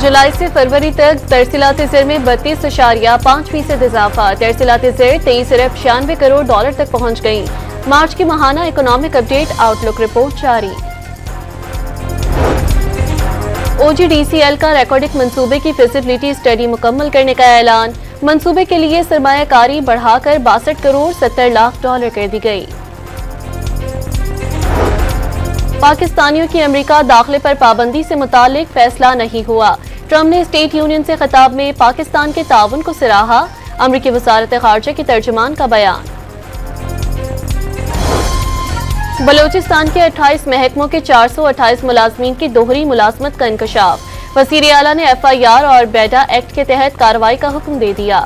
जुलाई से फरवरी तक तरसीलात ज़र में 32.5% इजाफा। तरसीलात ज़र 23 अरब 96 करोड़ डॉलर तक पहुंच गई। मार्च की माहाना इकोनॉमिक अपडेट आउटलुक रिपोर्ट जारी। OGDCL का रिकॉर्डिंग मंसूबे की फिजिबिलिटी स्टडी मुकम्मल करने का ऐलान। मंसूबे के लिए सरमायाकारी बढ़ाकर 62 करोड़ 70 लाख डॉलर कर दी गई। पाकिस्तानियों की अमेरिका दाखिले पर पाबंदी से मुतालिक फैसला नहीं हुआ। ट्रंप ने स्टेट यूनियन से खिताब में पाकिस्तान के ताउन को सराहा। अमरीकी वजारत खारजा की तर्जुमान का बयान। बलोचिस्तान के 28 महकमों के 428 मुलाजमीन की दोहरी मुलाजमत का इंकशाफ। वज़ीर आला ने FIR और बेडा एक्ट के तहत कार्रवाई का हुक्म दे दिया।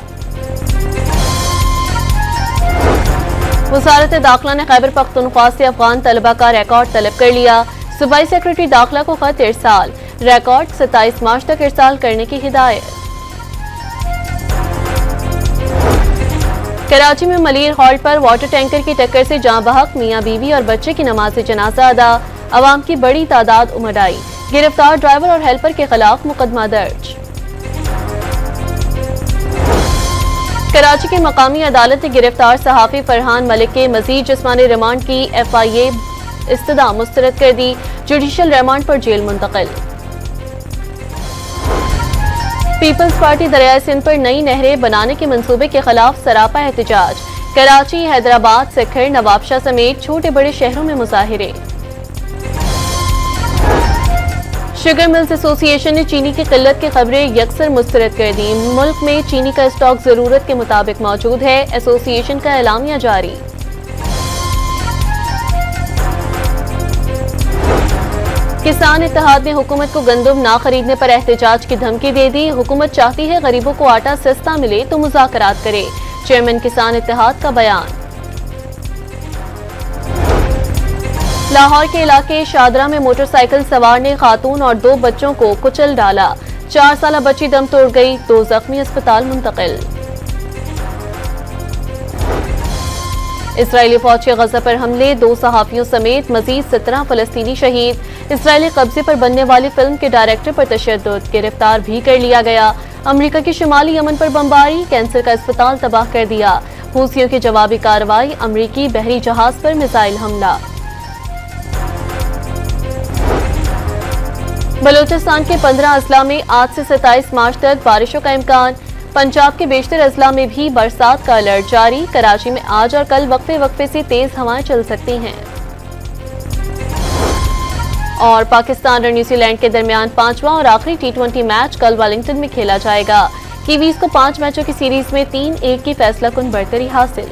वज़ारत दाखिला ने खैबर पख्तूनख्वा से अफगान तलबा का रिकॉर्ड तलब कर लिया। सूबाई सेक्रेटरी दाखिला को खत इरसाल। रिकॉर्ड 27 मार्च तक इरसाल करने की हिदायत। कराची में मलीर हॉल पर वाटर टैंकर की टक्कर से जाँ बहक मियाँ बीवी और बच्चे की नमाज जनाजा अदा। अवाम की बड़ी तादाद उमड़ आई। गिरफ्तार ड्राइवर और हेल्पर के खिलाफ मुकदमा दर्ज। कराची के मकामी अदालत ने गिरफ्तार सहाफी फरहान मलिक के मजीद जिस्मानी रिमांड की FIA इस्तदा मुस्तरद कर दी। जुडिशल रिमांड पर जेल मुंतकिल। पीपल्स पार्टी दरियाए सिंध पर नई नहरें बनाने के मंसूबे के खिलाफ सरापा एहतजाज। कराची, हैदराबाद, सिखर, नवाबशाह समेत छोटे बड़े शहरों में मुजाहिरे। शुगर मिल्स एसोसिएशन ने चीनी की किल्लत की खबरें यकसर मुस्तरद कर दी। मुल्क में चीनी का स्टॉक जरूरत के मुताबिक मौजूद है। एसोसिएशन का एलामिया जारी। किसान इत्तेहाद ने हुकूमत को गंदम ना खरीदने पर एहतजाज की धमकी दे दी। हुकूमत चाहती है गरीबों को आटा सस्ता मिले तो मुज़ाकरात करे। चेयरमैन किसान इत्तेहाद का बयान। लाहौर के इलाके शादरा में मोटरसाइकिल सवार ने खातून और 2 बच्चों को कुचल डाला। 4 साला बच्ची दम तोड़ गई। 2 जख्मी अस्पताल मुंतकिल। इसराइली फौज के गजा पर हमले। 2 सहाफियों समेत मजीद 17 फलस्तीनी शहीद। इसराइली कब्जे पर बनने वाली फिल्म के डायरेक्टर पर तशद्दुद। गिरफ्तार भी कर लिया गया। अमेरिका की शुमाली यमन पर बमबारी। कैंसर का अस्पताल तबाह कर दिया। हूसियों की जवाबी कार्रवाई। अमरीकी बहरी जहाज पर मिसाइल हमला। बलोचिस्तान के 15 अजला में आज से 27 मार्च तक बारिशों का इम्कान। पंजाब के बेशतर अजला में भी बरसात का अलर्ट जारी। कराची में आज और कल वक्फे वक्फे से तेज हवाएं चल सकती हैं। और पाकिस्तान और न्यूजीलैंड के दरमियान 5वां और आखिरी T20 मैच कल वेलिंगटन में खेला जाएगा। कीवीज को 5 मैचों की सीरीज में 3-1 की फैसला कुन बढ़तरी हासिल।